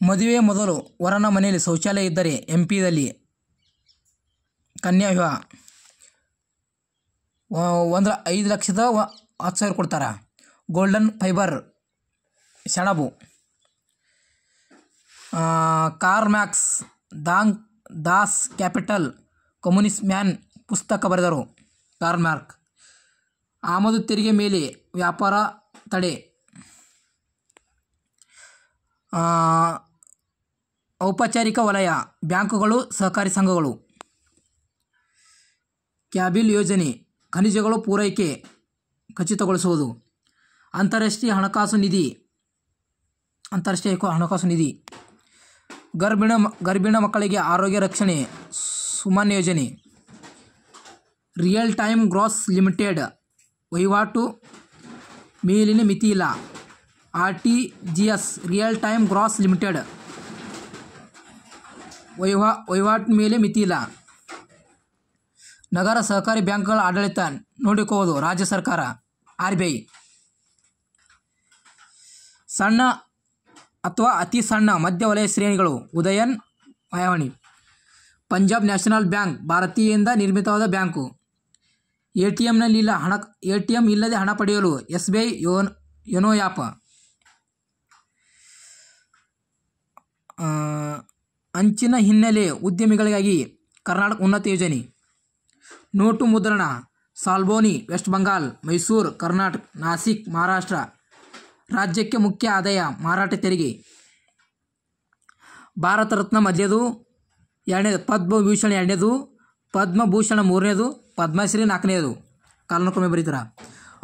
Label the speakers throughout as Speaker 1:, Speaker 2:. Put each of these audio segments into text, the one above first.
Speaker 1: ಮದುವೆ ಮೊದಲು ವರನ ಮನೆಯಲ್ಲಿ ಶೌಚಾಲಯ ಇದ್ದರೆ ಎಂಪಿದಲ್ಲಿ ಕನ್ಯಾ ವಿವಾಹ 5,10,000 ಕೊಡ್ತಾರೆ. ಗೋಲ್ಡನ್ ಫೈಬರ್ ಸೆಣಬು. Karl Marx Das Kapital communist man ಪುಸ್ತಕ ಬರೆದರು. Karl Marx. ಆಮದು ತೆರಿಗೆ ಮೇಲೆ ವ್ಯಾಪಾರ ತಡೆ. ಔಪಚಾರಿಕ ವಲಯ ಬ್ಯಾಂಕುಗಳು, ಸಹಕಾರಿ ಸಂಘಗಳು. ಕ್ಯಾಬಿಲ್ ಯೋಜನೆ ಖನಿಜಗಳು ಪೂರೈಕೆ ಖಚಿತಗೊಳಿಸುವುದು. ಅಂತಾರಾಷ್ಟ್ರೀಯ ಹಣಕಾಸು ನಿಧಿ. ಗರ್ಭಿಣ ಮಕ್ಕಳಿಗೆ ಆರೋಗ್ಯ ರಕ್ಷಣೆ ಸುಮನ್ ಯೋಜನೆ. ರಿಯಲ್ ಟೈಮ್ ಗ್ರಾಸ್ ಲಿಮಿಟೆಡ್ ವಹಿವಾಟು ಮೇಲಿನ ಮಿತಿ ಇಲ್ಲ. RTGS real time gross limited ವಹಿವಾಟಿನ ಮೇಲೆ ಮಿತಿ ಇಲ್ಲ. ನಗರ ಸಹಕಾರಿ ಬ್ಯಾಂಕ್ಗಳ ಆಡಳಿತ ನೋಡಿಕೊಳ್ಳುವುದು ರಾಜ್ಯ ಸರ್ಕಾರ, RBI. ಸಣ್ಣ ಅಥವಾ ಅತಿ ಸಣ್ಣ ಮಧ್ಯ ವಲಯ ಶ್ರೇಣಿಗಳು. ಉದಯನ್ ಮಾಯಾವಣಿ. ಪಂಜಾಬ್ ನ್ಯಾಷನಲ್ ಬ್ಯಾಂಕ್ ಭಾರತೀಯದಿಂದ ನಿರ್ಮಿತವಾದ ಬ್ಯಾಂಕು. ATM ಇಲ್ಲದೆ ಹಣ ಪಡೆಯಲು SBI ಯೋನೋ ಆ್ಯಪ್. ಅಂಚಿನ ಹಿನ್ನೆಲೆ ಉದ್ಯಮಿಗಳಿಗಾಗಿ ಕರ್ನಾಟಕ ಉನ್ನತ ಯೋಜನೆ. ನೋಟು ಮುದ್ರಣ. ಸಾಲ್ಬೋನಿ ವೆಸ್ಟ್ ಬಂಗಾಲ್, ಮೈಸೂರು ಕರ್ನಾಟಕ, ನಾಸಿಕ್ ಮಹಾರಾಷ್ಟ್ರ. ರಾಜ್ಯಕ್ಕೆ ಮುಖ್ಯ ಆದಾಯ ಮಾರಾಟ ತೆರಿಗೆ. ಭಾರತ ರತ್ನ ಮೊದಲನೇದು, ಎರಡನೇದು ಪದ್ಮಭೂಷಣ, ಎರಡನೇದು ಪದ್ಮಭೂಷಣ, ಮೂರನೇದು ಪದ್ಮಶ್ರೀ, ನಾಲ್ಕನೇದು. ಕಾಲಾನುಕ್ರಮ ಬರೀತಾರ.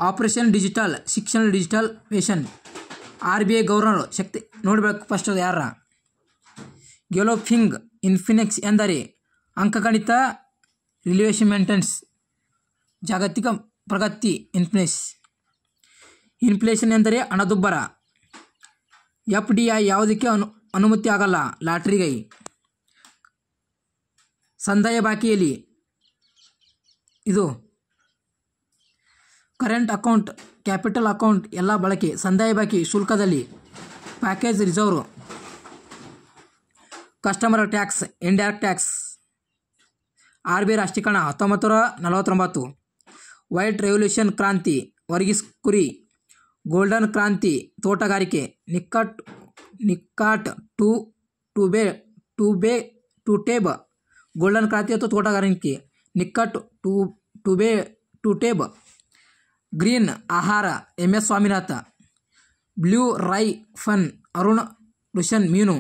Speaker 1: ಆಪರೇಷನ್ ಡಿಜಿಟಲ್ ಶಿಕ್ಷಣ ಡಿಜಿಟಲ್ವೇಷನ್. RBI ಗವರ್ನರ್ ಶಕ್ತಿ ನೋಡಬೇಕು ಫಸ್ಟ್ ಯಾರ. ಗೆಲೋಫಿಂಗ್ ಇನ್ಫಿನಿಕ್ಸ್ ಎಂದರೆ ಅಂಕಗಣಿತ ರಿಲೇಷನ್ ಮೇಂಟೆನ್ಸ್. ಜಾಗತಿಕ ಪ್ರಗತಿ ಇನ್ಫ್ಲೇಷನ್ ಎಂದರೆ ಹಣದುಬ್ಬರ. FDI ಯಾವುದಕ್ಕೆ ಅನುಮತಿ ಆಗಲ್ಲ, ಲಾಟ್ರಿಗೆ. ಸಂದಾಯ ಬಾಕಿಯಲ್ಲಿ ಇದು ಕರೆಂಟ್ ಅಕೌಂಟ್, ಕ್ಯಾಪಿಟಲ್ ಅಕೌಂಟ್ ಎಲ್ಲ ಬಳಕೆ. ಸಂದಾಯ ಬಾಕಿ ಶುಲ್ಕದಲ್ಲಿ package reserve. Customer tax, indirect tax. RBI ರಾಷ್ಟ್ರೀಕರಣ 1949. ವೈಟ್ ರೆವಲ್ಯೂಷನ್ ಕ್ರಾಂತಿ, ವರ್ಗೀಸ್ ಕುರಿ. ಗೋಲ್ಡನ್ ಕ್ರಾಂತಿ, ತೋಟಗಾರಿಕೆ. ನಿಕ್ಕಾಟ್ ಟುಟೇಬ್. ಗೋಲ್ಡನ್ ಕ್ರಾಂತಿ ಅಥವಾ ತೋಟಗಾರಿಕೆ. ನಿಕ್ಕಟ್ ಟುಟೇಬ್. ಗ್ರೀನ್ ಆಹಾರ, MS ಸ್ವಾಮಿನಾಥ. ಬ್ಲೂ ರೈ ಫನ್, ಅರುಣ್ ರುಷನ್ ಮೀನು.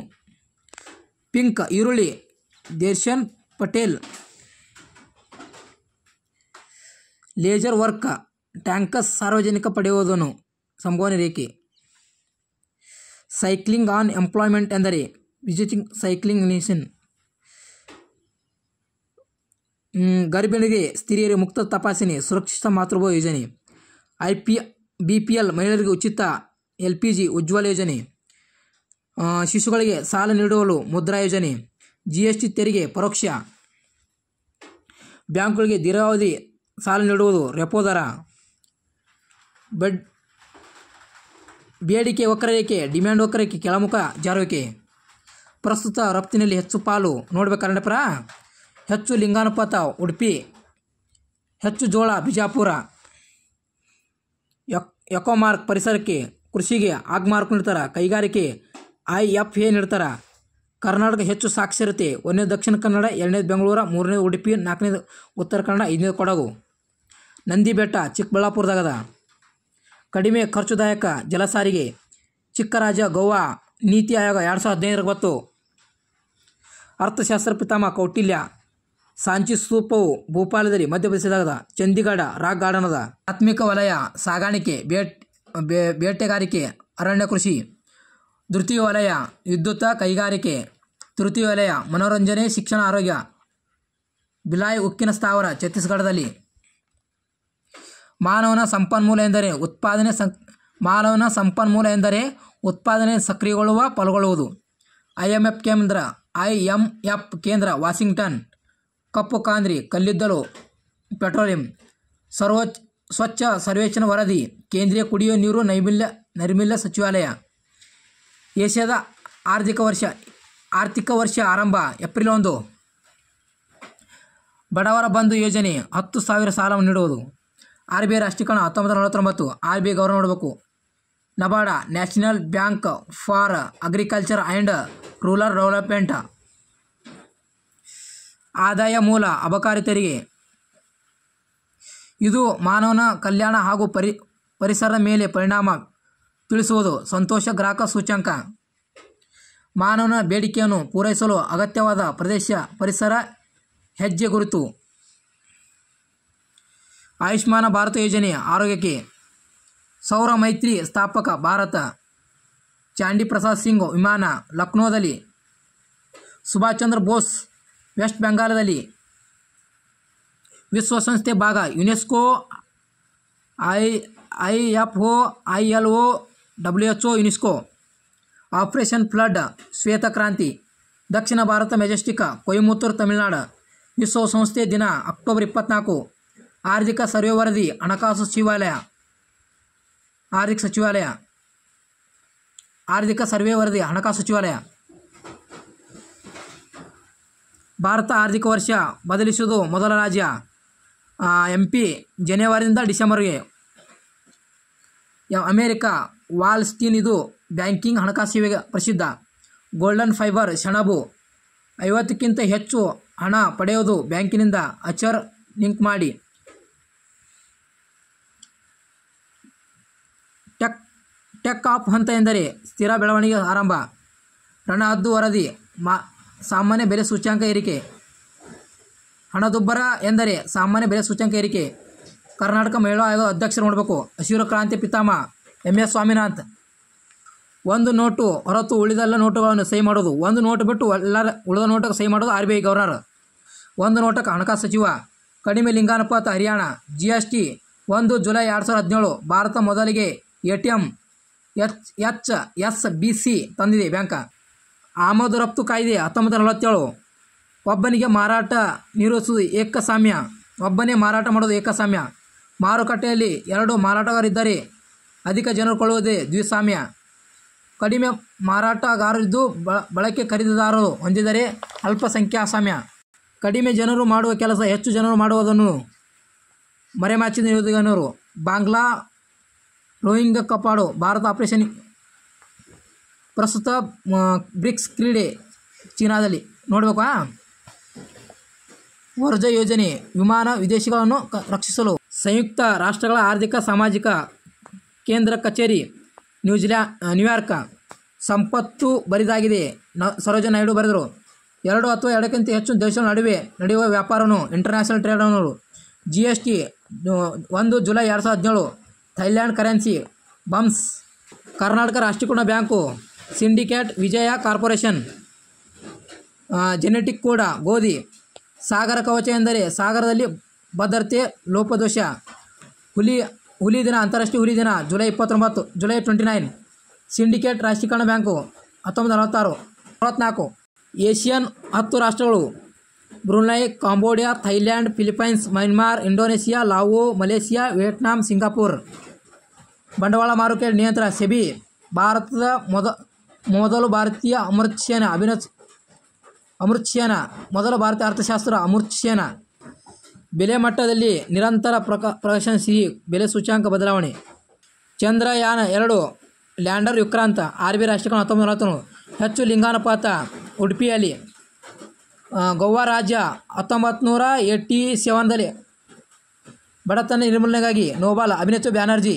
Speaker 1: ಪಿಂಕ್ ಈರುಳ್ಳಿ, ದೇರ್ಶನ್ ಪಟೇಲ್. ಲೇಜರ್ ವರ್ಕ್, ಟ್ಯಾಂಕಸ್ ಸಾರ್ವಜನಿಕ ಪಡೆಯುವುದನ್ನು ಸಂಭಾವನೆ ರೇಖೆ. ಸೈಕ್ಲಿಂಗ್ ಆನ್ ಎಂಪ್ಲಾಯ್ಮೆಂಟ್ ಎಂದರೆ ವಿಸಿಟಿಂಗ್ ಸೈಕ್ಲಿಂಗ್ ನೇಷನ್. ಗರ್ಭಿಣಿಗೆ ಸ್ತ್ರೀಯರಿಗೆ ಮುಕ್ತ ತಪಾಸಣೆ, ಸುರಕ್ಷಿತ ಮಾತೃಭಾವ ಯೋಜನೆ. BPL ಮಹಿಳೆಯರಿಗೆ ಉಚಿತ LPG ಉಜ್ವಲ ಯೋಜನೆ. ಶಿಶುಗಳಿಗೆ ಸಾಲ ನೀಡುವಲು ಮುದ್ರಾ ಯೋಜನೆ. GST ತೆರಿಗೆ ಪರೋಕ್ಷ. ಬ್ಯಾಂಕುಗಳಿಗೆ ದೀರ್ಘಾವಧಿ ಸಾಲ ನೀಡುವುದು ರೆಪೋ ದರ. ಬೇಡಿಕೆ ವಕ್ರರೇಖೆ, ಡಿಮ್ಯಾಂಡ್ ವಕ್ರರೇಖೆ ಕೆಳಮುಖ ಜಾರುವಿಕೆ. ಪ್ರಸ್ತುತ ರಫ್ತಿನಲ್ಲಿ ಹೆಚ್ಚು ಪಾಲು ನೋಡ್ಬೇಕು ಕನ್ನಡಪುರ. ಹೆಚ್ಚು ಲಿಂಗಾನುಪಾತ ಉಡುಪಿ, ಹೆಚ್ಚು ಜೋಳ ಬಿಜಾಪುರ. ಎಕೋಮಾರ್ಕ್ ಪರಿಸರಕ್ಕೆ, ಕೃಷಿಗೆ ಆಗ್ಮಾರ್ಕ್ ನೀಡ್ತಾರೆ. ಕೈಗಾರಿಕೆ IFA ನೀಡ್ತಾರೆ. ಕರ್ನಾಟಕ ಹೆಚ್ಚು ಸಾಕ್ಷರತೆ. 1ನೇದು ದಕ್ಷಿಣ ಕನ್ನಡ, 2ನೇದು ಬೆಂಗಳೂರು, 3ನೇದು ಉಡುಪಿ, 4ನೇದು ಉತ್ತರ ಕನ್ನಡ, 5ನೇದು ಕೊಡಗು. ನಂದಿ ಬೆಟ್ಟ ಚಿಕ್ಕಬಳ್ಳಾಪುರದಾಗದ. ಕಡಿಮೆ ಖರ್ಚುದಾಯಕ ಜಲಸಾರಿಗೆ. ಚಿಕ್ಕರಾಜ ಗೋವಾ. ನೀತಿ ಆಯೋಗ 2015. ಅರ್ಥಶಾಸ್ತ್ರ ಪಿತಾಮಹ ಕೌಟಿಲ್ಯ. ಸಾಂಚಿ ಸ್ತೂಪವು ಭೂಪಾಲದಲ್ಲಿ ಮಧ್ಯಪ್ರದೇಶದಾಗದ. ಚಂಡೀಗಢ ರಾಕ್ ಗಾರ್ಡನ್ ಅದ. ಪ್ರಾಥಮಿಕ ವಲಯ ಸಾಗಾಣಿಕೆ, ಬೇಟೆಗಾರಿಕೆ, ಅರಣ್ಯ ಕೃಷಿ. ತೃತೀಯ ವಲಯ ವಿದ್ಯುತ್, ಕೈಗಾರಿಕೆ. ತೃತೀಯ ವಲಯ ಮನೋರಂಜನೆ, ಶಿಕ್ಷಣ, ಆರೋಗ್ಯ. ಭಿಲಾಯ್ ಉಕ್ಕಿನ ಸ್ಥಾವರ ಛತ್ತೀಸ್ಗಢದಲ್ಲಿ. ಮಾನವನ ಸಂಪನ್ಮೂಲ ಎಂದರೆ ಉತ್ಪಾದನೆ ಸಕ್ರಿಯಗೊಳ್ಳುವ ಪಾಲ್ಗೊಳ್ಳುವುದು. IMF ಕೇಂದ್ರ ವಾಷಿಂಗ್ಟನ್. ಕಪ್ಪು ಕಾಂದ್ರಿ, ಕಲ್ಲಿದ್ದಲು, ಪೆಟ್ರೋಲಿಯಂ. ಸ್ವಚ್ಛ ಸರ್ವೇಕ್ಷಣ ವರದಿ, ಕೇಂದ್ರೀಯ ಕುಡಿಯುವ ನೀರು ನೈರ್ಮಲ್ಯ ಸಚಿವಾಲಯ. ಏಷ್ಯಾದ ಆರ್ಥಿಕ ವರ್ಷ ಆರಂಭ ಏಪ್ರಿಲ್ 1. ಬಡವರ ಬಂಧು ಯೋಜನೆ 10,000 ಸಾಲವನ್ನು ನೀಡುವುದು. RBI ರಾಷ್ಟ್ರೀಕರಣ 1949. RBI ಗೌರವ ನೋಡಬೇಕು. NABARD national bank for agriculture and rural development. ಆದಾಯ ಮೂಲ ಅಬಕಾರಿ ತೆರಿಗೆ. ಇದು ಮಾನವನ ಕಲ್ಯಾಣ ಹಾಗೂ ಪರಿಸರದ ಮೇಲೆ ಪರಿಣಾಮ ತಿಳಿಸುವುದು. ಸಂತೋಷ ಗ್ರಾಹಕ ಸೂಚ್ಯಂಕ. ಮಾನವನ ಬೇಡಿಕೆಯನ್ನು ಪೂರೈಸಲು ಅಗತ್ಯವಾದ ಪರಿಸರ ಹೆಜ್ಜೆ ಗುರುತು. ಆಯುಷ್ಮಾನ ಭಾರತ ಯೋಜನೆ ಆರೋಗ್ಯಕ್ಕೆ. ಸೌರ ಮೈತ್ರಿ ಸ್ಥಾಪಕ ಭಾರತ. ಚಾಂಡಿ ಪ್ರಸಾದ್ ಸಿಂಗ್ ವಿಮಾನ ಲಕ್ನೋದಲ್ಲಿ. ಸುಭಾಷ್ ಚಂದ್ರ ಬೋಸ್ ವೆಸ್ಟ್ ಬೆಂಗಾಲದಲ್ಲಿ. ವಿಶ್ವಸಂಸ್ಥೆ ಭಾಗ UNESCO, IFO, ILO, WHO, UNESCO. Operation flood ಶ್ವೇತಕ್ರಾಂತಿ. ದಕ್ಷಿಣ ಭಾರತ ಮೆಜೆಸ್ಟಿಕ್ ಕೊಯಮತ್ತೂರು ತಮಿಳುನಾಡು. ವಿಶ್ವಸಂಸ್ಥೆ ದಿನ ಅಕ್ಟೋಬರ್ 24. ಆರ್ಥಿಕ ಸರ್ವೆ ವರದಿ ಹಣಕಾಸು ಸಚಿವಾಲಯ. ಆರ್ಥಿಕ ಸರ್ವೆ ವರದಿ ಹಣಕಾಸು ಸಚಿವಾಲಯ. ಭಾರತ ಆರ್ಥಿಕ ವರ್ಷ ಬದಲಿಸುವುದು ಮೊದಲ ರಾಜ್ಯ. MP ಜನವರಿಯಿಂದ ಡಿಸೆಂಬರ್ಗೆ. ಅಮೇರಿಕ ವಾಲ್ ಸ್ಟ್ರೀಟ್ ಇದು ಬ್ಯಾಂಕಿಂಗ್ ಹಣಕಾಸು ಸೇವೆಗೆ ಪ್ರಸಿದ್ಧ. ಗೋಲ್ಡನ್ ಫೈಬರ್ ಸೆಣಬು. 50ಕ್ಕಿಂತ ಹೆಚ್ಚು ಹಣ ಪಡೆಯುವುದು ಬ್ಯಾಂಕಿನಿಂದ ಅಚರ್ ಲಿಂಕ್ ಮಾಡಿ. ಟೆಕ್ ಆಫ್ ಹಂತ ಎಂದರೆ ಸ್ಥಿರ ಬೆಳವಣಿಗೆ ಆರಂಭ. ರಣಹದ್ದು ವರದಿ ಸಾಮಾನ್ಯ ಬೆಲೆ ಸೂಚ್ಯಂಕ ಏರಿಕೆ. ಹಣದುಬ್ಬರ ಎಂದರೆ ಸಾಮಾನ್ಯ ಬೆಲೆ ಸೂಚ್ಯಂಕ ಏರಿಕೆ. ಕರ್ನಾಟಕ ಮಹಿಳಾ ಆಯೋಗ ಅಧ್ಯಕ್ಷರು ನೋಡಬೇಕು. ಹಸಿರು ಕ್ರಾಂತಿ ಪಿತಾಮಹ MS ಸ್ವಾಮಿನಾಥ್. ಒಂದು ನೋಟು ಹೊರತು ಉಳಿದೆಲ್ಲ ನೋಟುಗಳನ್ನು ಸಹಿ ಮಾಡೋದು. ಒಂದು ನೋಟು ಬಿಟ್ಟು ಉಳಿದ ನೋಟಕ್ಕೆ ಸಹಿ ಮಾಡೋದು RBI ಗವರ್ನರ್. ಒಂದು ನೋಟಕ್ಕೆ ಹಣಕಾಸು ಸಚಿವ. ಕಡಿಮೆ ಲಿಂಗಾನುಪಾತ ಹರಿಯಾಣ. GST 1 July 2017. ಭಾರತ ಮೊದಲಿಗೆ ATM HSBC ತಂದಿದೆ ಬ್ಯಾಂಕ್. ಆಮದು ರಫ್ತು ಕಾಯ್ದೆ 1947. ಒಬ್ಬನಿಗೆ ಮಾರಾಟ ನಿರ್ವಹಿಸುವುದು ಏಕಸ್ವಾಮ್ಯ. ಒಬ್ಬನೇ ಮಾರಾಟ ಮಾಡೋದು ಏಕಸ್ವಾಮ್ಯ. ಮಾರುಕಟ್ಟೆಯಲ್ಲಿ 2 ಮಾರಾಟಗಾರರಿದ್ದರೆ ಅಧಿಕ ಜನರು ಕೊಳ್ಳುವುದೇ ದ್ವಿಸ್ವಾಮ್ಯ. ಕಡಿಮೆ ಮಾರಾಟಗಾರರಿದ್ದು ಬಳಕೆ ಖರೀದಿದಾರರು ಹೊಂದಿದರೆ ಅಲ್ಪಸಂಖ್ಯಾಸ್ವಾಮ್ಯ. ಕಡಿಮೆ ಜನರು ಮಾಡುವ ಕೆಲಸ ಹೆಚ್ಚು ಜನರು ಮಾಡುವುದನ್ನು ಮರೆಮಾಚಿದ ನಿರುದ್ಯೋಗಿನರು. ಬಾಂಗ್ಲಾ ರೋಯಿಂಗ್ ಕಪಾಡು. ಭಾರತ ಆಪರೇಷನ್. ಪ್ರಸ್ತುತ ಬ್ರಿಕ್ಸ್ ಕ್ರೀಡೆ ಚೀನಾದಲ್ಲಿ ನೋಡಬೇಕಾ. ವರ್ಜ ಯೋಜನೆ ವಿಮಾನ ವಿದೇಶಿಗಳನ್ನು ರಕ್ಷಿಸಲು. ಸಂಯುಕ್ತ ರಾಷ್ಟ್ರಗಳ ಆರ್ಥಿಕ ಸಾಮಾಜಿಕ ಕೇಂದ್ರ ಕಚೇರಿ ನ್ಯೂಯಾರ್ಕ್. ಸಂಪತ್ತು ಬರಿದಾಗಿದೆ. ಸರೋಜ ನಾಯ್ಡು ಬರೆದರು. 2 ಅಥವಾ 2ಕ್ಕಿಂತ ಹೆಚ್ಚು ದೇಶಗಳ ನಡುವೆ ನಡೆಯುವ ವ್ಯಾಪಾರವನ್ನು ಇಂಟರ್ನ್ಯಾಷನಲ್ ಟ್ರೇಡ್ ಅನ್ನೋರು. GST 1 July 2017. Thailand currency bumps. Karnataka ರಾಷ್ಟ್ರೀಕರಣ ಬ್ಯಾಂಕು. ಸಿಂಡಿಕೇಟ್ ವಿಜಯ ಕಾರ್ಪೊರೇಷನ್. ಜೆನೆಟಿಕ್ ಕೋಡ್ ಗೋಧಿ. ಸಾಗರ ಕವಚ ಎಂದರೆ ಸಾಗರದಲ್ಲಿ ಭದ್ರತೆ ಲೋಪದೋಷ. ಹುಲಿ ದಿನ ಅಂತಾರಾಷ್ಟ್ರೀಯ ಹುಲಿ ದಿನ ಜುಲೈ 29. ಸಿಂಡಿಕೇಟ್ ರಾಷ್ಟ್ರೀಕರಣ ಬ್ಯಾಂಕು 1944. ಏಷ್ಯನ್ 10 ರಾಷ್ಟ್ರಗಳು. Brunei, Cambodia, Thailand, Philippines, Myanmar, Indonesia, Lao, Malaysia, Vietnam, Singapore. ಬಂಡವಾಳ ಮಾರುಕಟ್ಟೆ ನಿಯಂತ್ರಣ ಸೆಬಿ. ಭಾರತದ ಮೊದಲು ಭಾರತೀಯ ಅಮರ್ತ್ಯ ಸೇನ್. ಮೊದಲ ಭಾರತೀಯ ಅರ್ಥಶಾಸ್ತ್ರ ಅಮರ್ತ್ಯ ಸೇನ್. ಬೆಲೆ ಮಟ್ಟದಲ್ಲಿ ನಿರಂತರ ಪ್ರಶಂಸಿಸಿ ಬೆಲೆ ಸೂಚ್ಯಂಕ ಬದಲಾವಣೆ. ಚಂದ್ರಯಾನ 2 ಲ್ಯಾಂಡರ್ ವಿಕ್ರಾಂತ. RBI ರಾಷ್ಟ್ರೀಕರಣ 1941. ಹೆಚ್ಚು ಲಿಂಗಾನುಪಾತ ಉಡುಪಿಯಲ್ಲಿ. ಗೋವಾ ರಾಜ್ಯ 1987ರಲ್ಲಿ. ಬಡತನ ನಿರ್ಮೂಲನೆಗಾಗಿ ನೋಬಲ್ ಅಭಿನವ ಬ್ಯಾನರ್ಜಿ.